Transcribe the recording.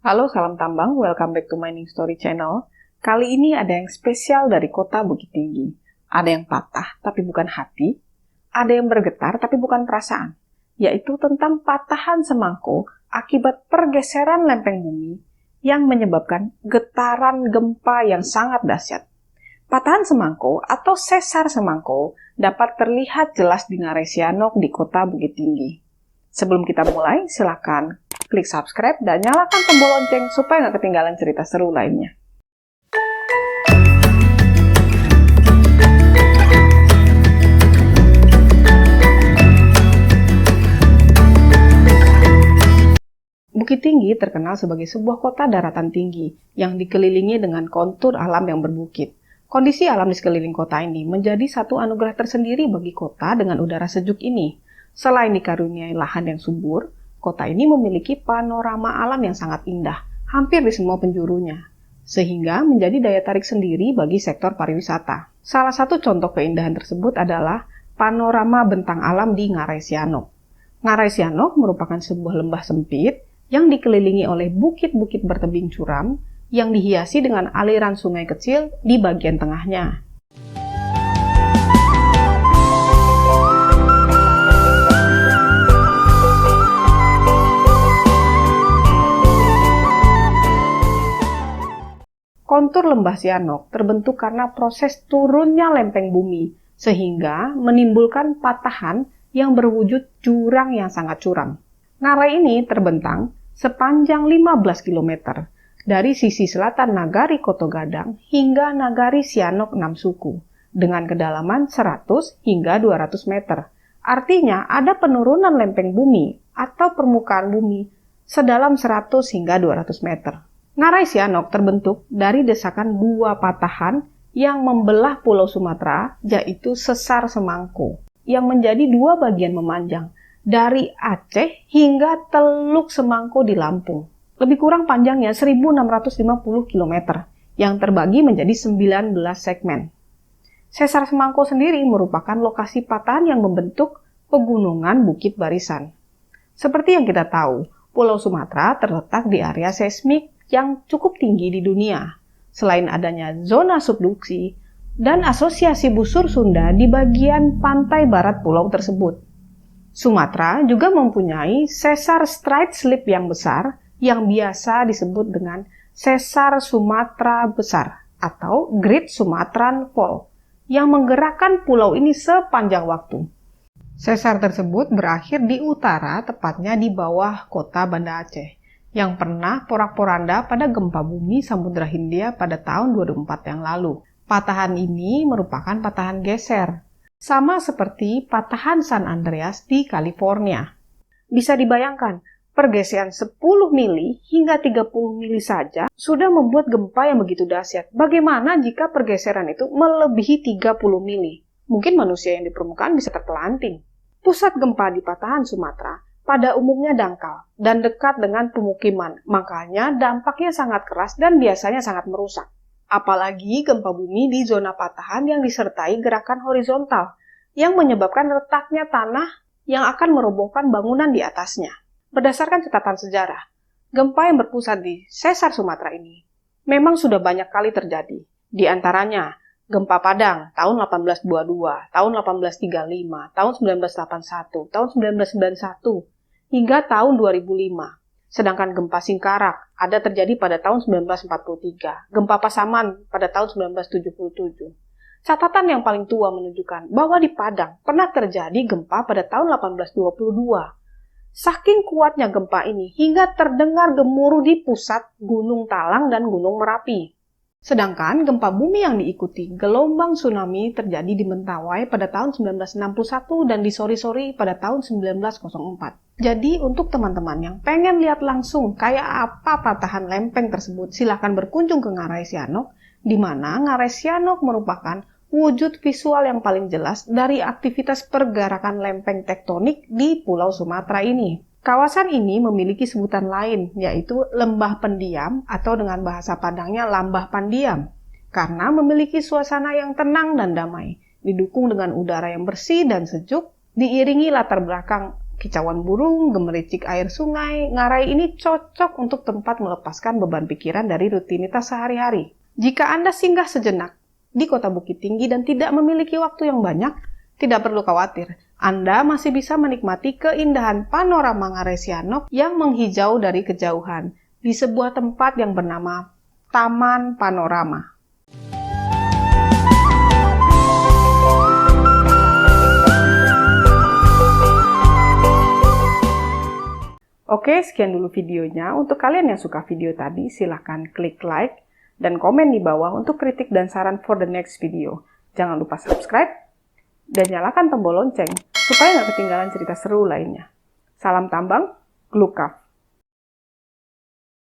Halo, salam tambang. Welcome back to Mining Story Channel. Kali ini ada yang spesial dari kota Bukit Tinggi. Ada yang patah, tapi bukan hati. Ada yang bergetar, tapi bukan perasaan. Yaitu tentang patahan semangko akibat pergeseran lempeng bumi yang menyebabkan getaran gempa yang sangat dahsyat. Patahan semangko atau sesar semangko dapat terlihat jelas di Ngarai Sianok di kota Bukit Tinggi. Sebelum kita mulai, silakan klik subscribe dan nyalakan tombol lonceng supaya nggak ketinggalan cerita seru lainnya. Bukit Tinggi terkenal sebagai sebuah kota daratan tinggi yang dikelilingi dengan kontur alam yang berbukit. Kondisi alam di sekeliling kota ini menjadi satu anugerah tersendiri bagi kota dengan udara sejuk ini. Selain dikaruniai lahan yang subur, kota ini memiliki panorama alam yang sangat indah, hampir di semua penjurunya, sehingga menjadi daya tarik sendiri bagi sektor pariwisata. Salah satu contoh keindahan tersebut adalah panorama bentang alam di Ngarai Sianok. Ngarai Sianok merupakan sebuah lembah sempit yang dikelilingi oleh bukit-bukit bertebing curam yang dihiasi dengan aliran sungai kecil di bagian tengahnya. Kontur lembah Sianok terbentuk karena proses turunnya lempeng bumi, sehingga menimbulkan patahan yang berwujud jurang yang sangat curam. Ngarai ini terbentang sepanjang 15 km dari sisi selatan Nagari Kotogadang hingga Nagari Sianok 6 suku, dengan kedalaman 100 hingga 200 meter. Artinya ada penurunan lempeng bumi atau permukaan bumi sedalam 100 hingga 200 meter. Ngarai Sianok terbentuk dari desakan dua patahan yang membelah Pulau Sumatera, yaitu Sesar Semangko, yang menjadi dua bagian memanjang, dari Aceh hingga Teluk Semangko di Lampung. Lebih kurang panjangnya 1.650 km, yang terbagi menjadi 19 segmen. Sesar Semangko sendiri merupakan lokasi patahan yang membentuk pegunungan Bukit Barisan. Seperti yang kita tahu, Pulau Sumatera terletak di area seismik yang cukup tinggi di dunia. Selain adanya zona subduksi dan asosiasi busur Sunda di bagian pantai barat pulau tersebut. Sumatera juga mempunyai sesar straight slip yang besar yang biasa disebut dengan sesar Sumatera Besar atau Great Sumatran Fault yang menggerakkan pulau ini sepanjang waktu. Sesar tersebut berakhir di utara, tepatnya di bawah kota Banda Aceh, yang pernah porak-poranda pada gempa bumi Samudra Hindia pada tahun 2004 yang lalu. Patahan ini merupakan patahan geser, sama seperti patahan San Andreas di California. Bisa dibayangkan, pergeseran 10 mili hingga 30 mili saja sudah membuat gempa yang begitu dahsyat. Bagaimana jika pergeseran itu melebihi 30 mili? Mungkin manusia yang di permukaan bisa terpelanting. Pusat gempa di patahan Sumatera pada umumnya dangkal dan dekat dengan pemukiman, makanya dampaknya sangat keras dan biasanya sangat merusak. Apalagi gempa bumi di zona patahan yang disertai gerakan horizontal, yang menyebabkan retaknya tanah yang akan merobohkan bangunan di atasnya. Berdasarkan catatan sejarah, gempa yang berpusat di Sesar Sumatera ini memang sudah banyak kali terjadi. Di antaranya, gempa Padang tahun 1822, tahun 1835, tahun 1981, tahun 1991, hingga tahun 2005. Sedangkan gempa Singkarak ada terjadi pada tahun 1943, gempa Pasaman pada tahun 1977. Catatan yang paling tua menunjukkan bahwa di Padang pernah terjadi gempa pada tahun 1822. Saking kuatnya gempa ini hingga terdengar gemuruh di pusat Gunung Talang dan Gunung Merapi. Sedangkan gempa bumi yang diikuti gelombang tsunami terjadi di Mentawai pada tahun 1961 dan di Sori-Sori pada tahun 1904. Jadi untuk teman-teman yang pengen lihat langsung kayak apa patahan lempeng tersebut, silahkan berkunjung ke Ngarai Sianok, di mana Ngarai Sianok merupakan wujud visual yang paling jelas dari aktivitas pergerakan lempeng tektonik di Pulau Sumatera ini. Kawasan ini memiliki sebutan lain, yaitu lembah pendiam atau dengan bahasa Padangnya lambah pandiam, karena memiliki suasana yang tenang dan damai, didukung dengan udara yang bersih dan sejuk, diiringi latar belakang kicauan burung, gemericik air sungai, Ngarai ini cocok untuk tempat melepaskan beban pikiran dari rutinitas sehari-hari. Jika Anda singgah sejenak di kota Bukit Tinggi dan tidak memiliki waktu yang banyak, tidak perlu khawatir. Anda masih bisa menikmati keindahan panorama Ngarai Sianok yang menghijau dari kejauhan di sebuah tempat yang bernama Taman Panorama. Oke, sekian dulu videonya. Untuk kalian yang suka video tadi, silahkan klik like dan komen di bawah untuk kritik dan saran for the next video. Jangan lupa subscribe dan nyalakan tombol lonceng supaya nggak ketinggalan cerita seru lainnya. Salam tambang, Glukaf.